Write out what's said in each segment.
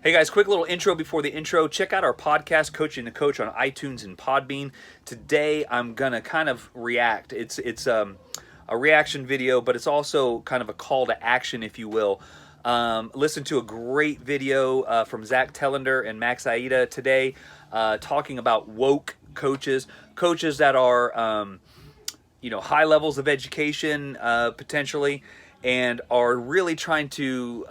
Hey guys, quick little intro before the intro. Check out our podcast, Coaching the Coach, on iTunes and Podbean. Today I'm gonna kind of react. It's a reaction video, but it's also kind of a call to action, if you will. Listen to a great video from Zach Tellender and Max Aida today, talking about woke coaches, coaches that are high levels of education potentially, and are really trying to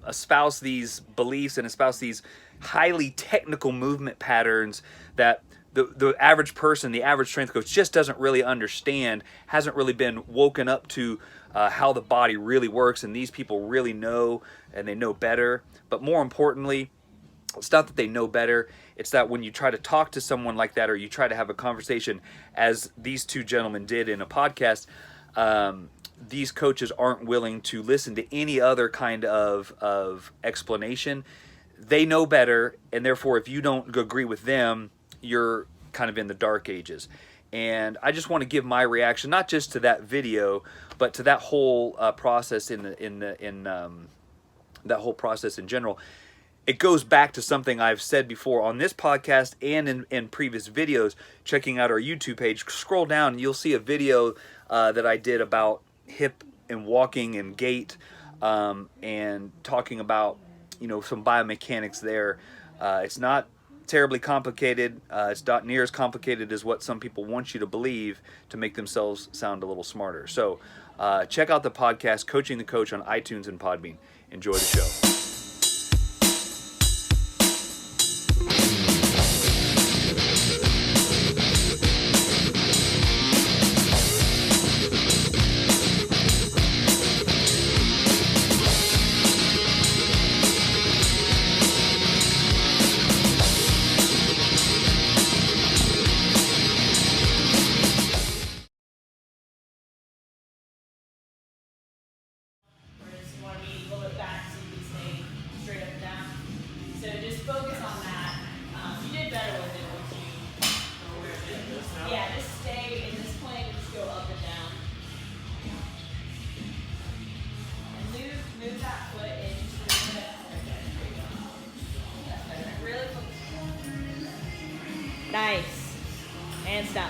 espouse these beliefs and espouse these highly technical movement patterns that the average person, the average strength coach, just doesn't really understand, hasn't really been woken up to how the body really works. And these people really know, and they know better. But more importantly, it's not that they know better, it's that when you try to talk to someone like that, or you try to have a conversation, as these two gentlemen did in a podcast, these coaches aren't willing to listen to any other kind of explanation. They know better, and therefore if you don't agree with them, you're kind of in the dark ages. And I just want to give my reaction, not just to that video, but to that whole process that whole process in general. It goes back to something I've said before on this podcast and in previous videos. Checking out our YouTube page, scroll down and you'll see a video that I did about hip and walking and gait, and talking about some biomechanics there. It's not terribly complicated. It's not near as complicated as what some people want you to believe to make themselves sound a little smarter. So check out the podcast, Coaching the Coach, on iTunes and Podbean. Enjoy the show. Nice. And stop.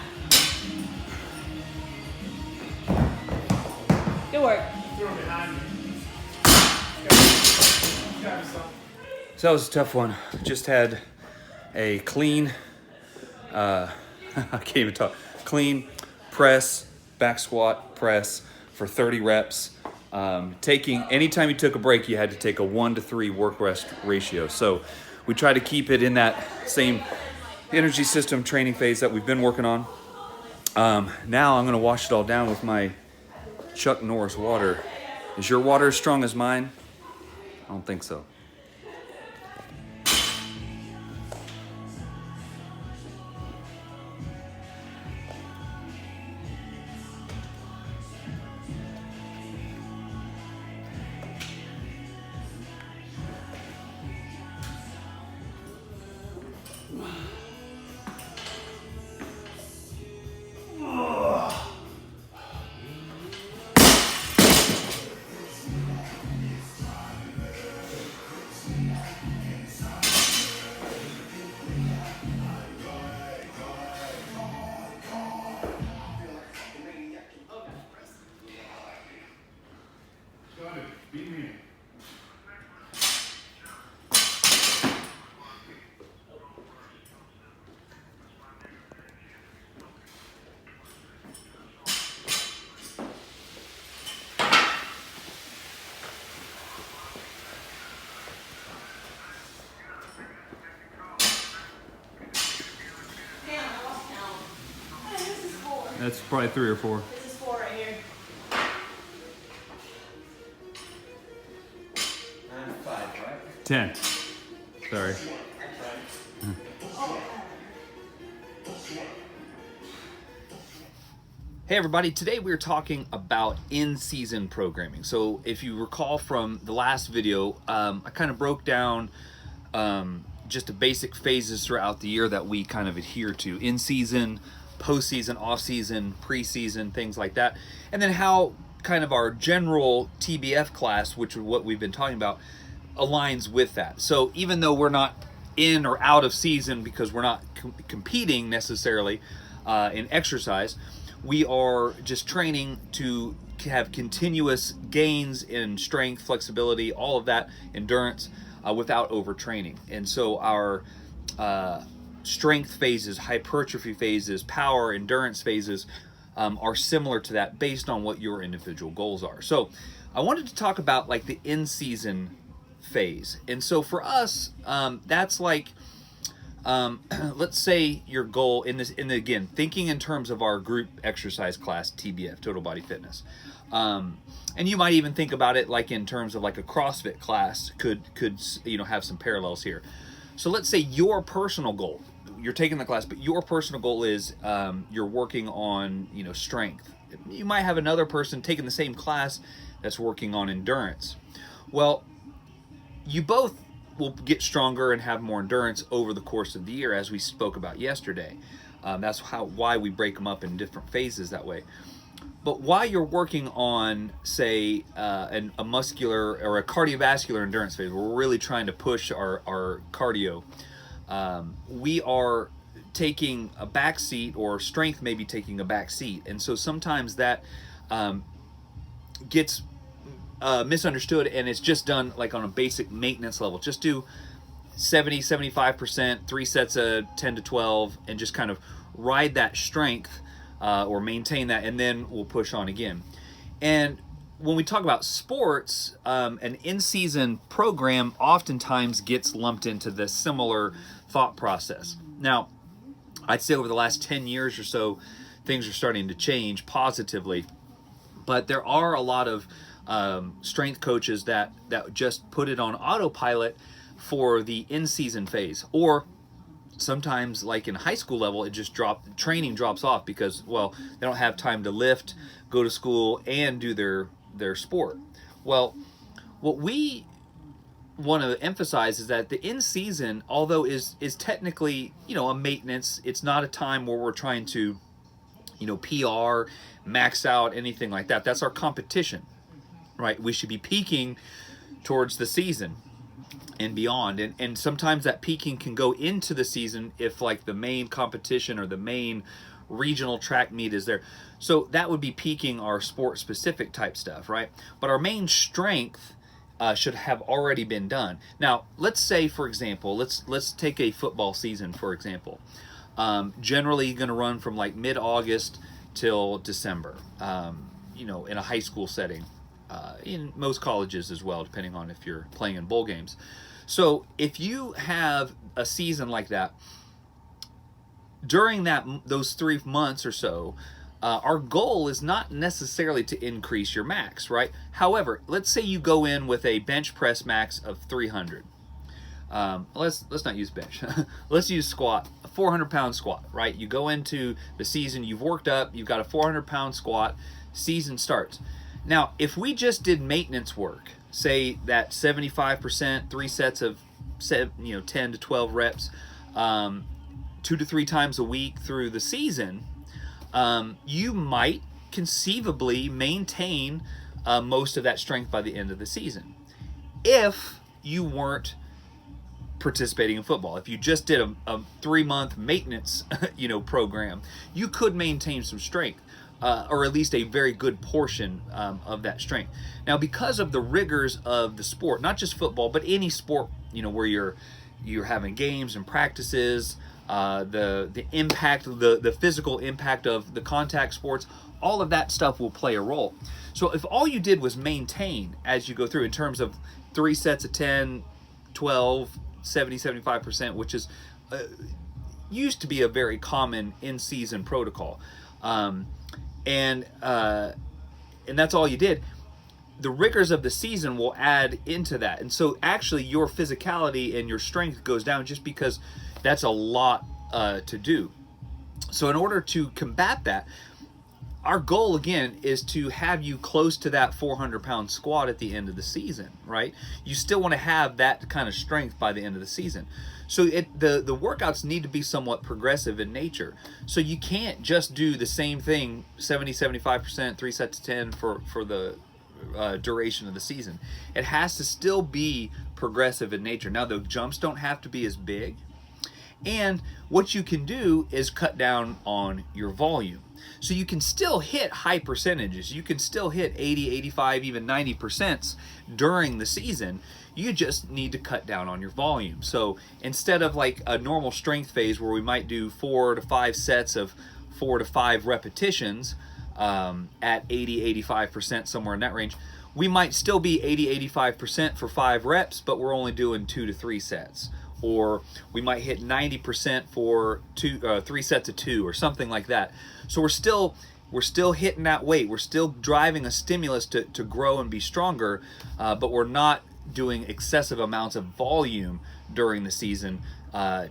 Good work. So that was a tough one. Just had a clean, I can't even talk, clean press, back squat press for 30 reps. Anytime you took a break, you had to take a 1-to-3 work rest ratio. So we try to keep it in that same energy system training phase that we've been working on. Now I'm gonna wash it all down with my Chuck Norris water. Is your water as strong as mine? I don't think so. That's probably 3 or 4. This is 4 right here. 5, right? 10. Sorry. Hey everybody, today we're talking about in-season programming. So if you recall from the last video, I kind of broke down just the basic phases throughout the year that we kind of adhere to: in-season, post-season, off-season, pre-season, things like that. And then how kind of our general TBF class, which is what we've been talking about, aligns with that. So even though we're not in or out of season because we're not competing necessarily in exercise, we are just training to have continuous gains in strength, flexibility, all of that, endurance, without overtraining. And so our strength phases, hypertrophy phases, power, endurance phases are similar to that based on what your individual goals are. So I wanted to talk about like the in-season phase. And so for us, that's like, let's say your goal in this, and again, thinking in terms of our group exercise class, TBF, Total Body Fitness. And you might even think about it like in terms of like a CrossFit class could have some parallels here. So let's say your personal goal, you're taking the class, but your personal goal is you're working on strength. You might have another person taking the same class that's working on endurance. Well, you both will get stronger and have more endurance over the course of the year, as we spoke about yesterday. That's why we break them up in different phases that way. But while you're working on, say, a muscular or a cardiovascular endurance phase, we're really trying to push our cardio, we are taking a back seat, or strength may be taking a back seat. And so sometimes that gets misunderstood, and it's just done like on a basic maintenance level. Just do 70-75%, 3 sets of 10 to 12, and just kind of ride that strength or maintain that, and then we'll push on again. And when we talk about sports, an in-season program oftentimes gets lumped into this similar thought process. Now, I'd say over the last 10 years or so, things are starting to change positively, but there are a lot of strength coaches that just put it on autopilot for the in-season phase, or sometimes like in high school level, training drops off because, well, they don't have time to lift, go to school, and do their sport. Well, what we want to emphasize is that the in-season, although is technically a maintenance, it's not a time where we're trying to PR, max out, anything like that. That's our competition, right? We should be peaking towards the season and beyond, and sometimes that peaking can go into the season if like the main competition or the main regional track meet is there. So that would be peaking our sport specific type stuff, right? But our main strength should have already been done. Now, let's say, for example, let's take a football season, for example. Generally, you're going to run from like mid-August till December, in a high school setting, in most colleges as well, depending on if you're playing in bowl games. So if you have a season like that, during those 3 months or so, our goal is not necessarily to increase your max, right? However, let's say you go in with a bench press max of 300. Let's not use bench. Let's use squat, a 400-pound squat, right? You go into the season, you've worked up, you've got a 400-pound squat, season starts. Now, if we just did maintenance work, say that 75%, 3 sets of 10 to 12 reps, 2 to 3 times a week through the season, you might conceivably maintain most of that strength by the end of the season. If you weren't participating in football, if you just did a 3-month maintenance program, you could maintain some strength, or at least a very good portion of that strength. Now, because of the rigors of the sport, not just football, but any sport, where you're having games and practices, the impact, the physical impact of the contact sports, all of that stuff will play a role. So if all you did was maintain as you go through in terms of 3 sets of 10, 12, 70-75%, which is used to be a very common in-season protocol, and that's all you did, the rigors of the season will add into that. And so actually your physicality and your strength goes down just because that's a lot to do. So in order to combat that, our goal again is to have you close to that 400-pound squat at the end of the season, right? You still want to have that kind of strength by the end of the season. So the workouts need to be somewhat progressive in nature. So you can't just do the same thing, 70-75%, 3 sets of 10 for the duration of the season. It has to still be progressive in nature. Now, the jumps don't have to be as big. And what you can do is cut down on your volume. So you can still hit high percentages. You can still hit 80, 85, even 90% during the season. You just need to cut down on your volume. So instead of like a normal strength phase where we might do 4 to 5 sets of 4 to 5 repetitions at 80, 85%, somewhere in that range, we might still be 80, 85% for 5 reps, but we're only doing 2 to 3 sets. Or we might hit 90% for 3 sets of 2 or something like that. So we're still hitting that weight. We're still driving a stimulus to grow and be stronger, but we're not doing excessive amounts of volume during the season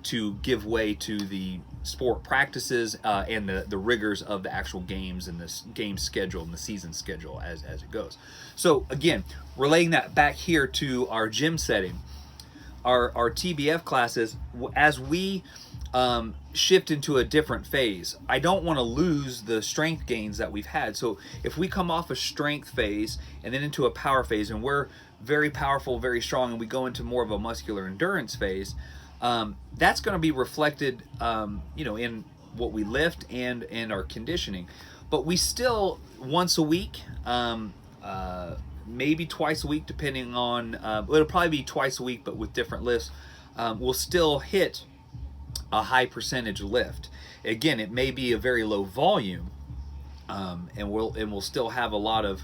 to give way to the sport practices and the rigors of the actual games and this game schedule and the season schedule as it goes. So again, relaying that back here to our gym setting, our TBF classes, as we shift into a different phase, I don't want to lose the strength gains that we've had. So if we come off a strength phase and then into a power phase, and we're very powerful, very strong, and we go into more of a muscular endurance phase, that's going to be reflected in what we lift and in our conditioning. But we still, once a week, maybe twice a week, depending on, it'll probably be twice a week, but with different lifts, we'll still hit a high percentage lift. Again, it may be a very low volume, and we'll still have a lot of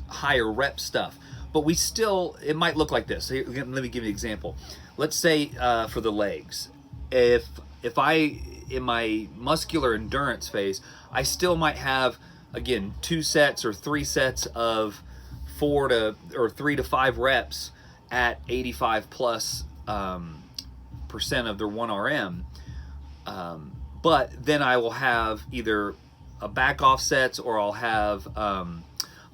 higher rep stuff. But we still, it might look like this. Let me give you an example. Let's say for the legs, if I, in my muscular endurance phase, I still might have, again, 2 sets or 3 sets of 3 to 5 reps at 85 plus percent of their 1RM. But then I will have either a back off sets, or I'll have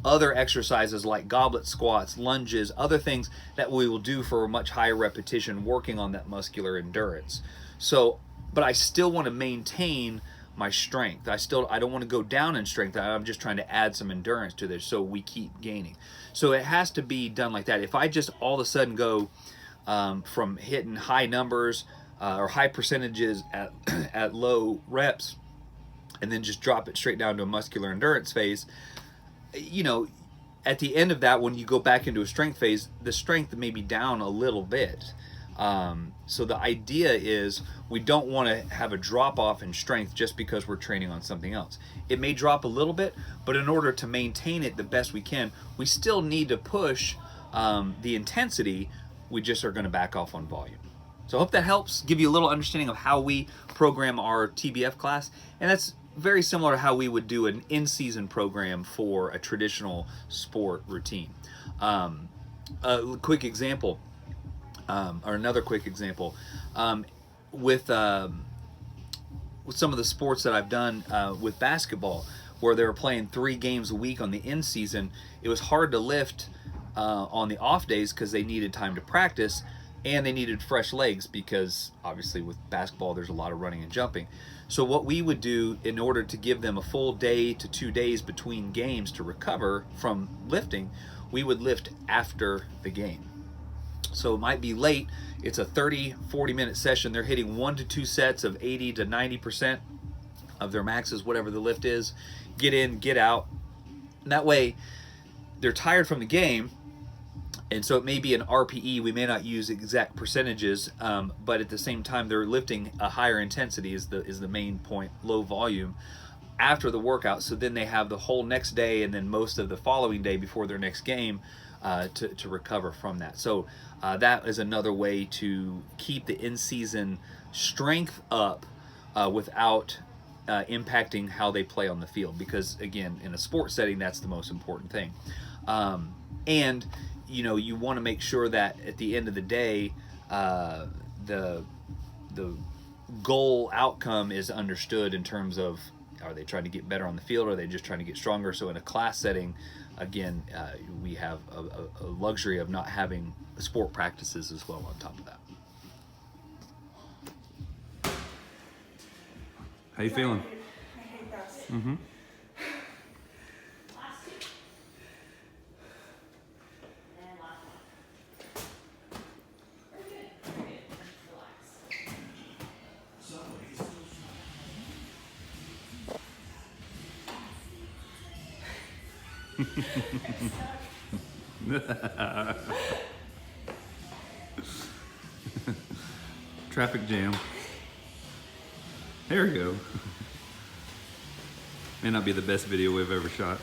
other exercises like goblet squats, lunges, other things that we will do for a much higher repetition, working on that muscular endurance. So, but I still want to maintain my strength. I don't want to go down in strength. I'm just trying to add some endurance to this so we keep gaining. So it has to be done like that. If I just all of a sudden go from hitting high numbers or high percentages at low reps, and then just drop it straight down to a muscular endurance phase, at the end of that, when you go back into a strength phase, the strength may be down a little bit. So the idea is we don't want to have a drop off in strength just because we're training on something else. It may drop a little bit, but in order to maintain it the best we can, we still need to push the intensity. We just are going to back off on volume. So I hope that helps give you a little understanding of how we program our TBF class. And that's very similar to how we would do an in-season program for a traditional sport routine. A quick example, or another quick example, with some of the sports that I've done with basketball, where they were playing 3 games a week on the in-season. It was hard to lift on the off days because they needed time to practice, and they needed fresh legs because obviously with basketball there's a lot of running and jumping. So what we would do in order to give them a full day to 2 days between games to recover from lifting, we would lift after the game. So it might be late, it's a 30-40 minute session, they're hitting 1 to 2 sets of 80 to 90% of their maxes, whatever the lift is. Get in, get out. And that way they're tired from the game, and so it may be an RPE. We may not use exact percentages, but at the same time they're lifting a higher intensity is the main point, low volume, after the workout. So then they have the whole next day and then most of the following day before their next game to recover from that. So that is another way to keep the in-season strength up without impacting how they play on the field, because again, in a sports setting, that's the most important thing. And you want to make sure that at the end of the day, the goal outcome is understood in terms of, are they trying to get better on the field, or are they just trying to get stronger? So in a class setting, again, we have a luxury of not having sport practices as well on top of that. How you feeling? I hate this. Mm-hmm. Traffic jam. There we go. May not be the best video we've ever shot.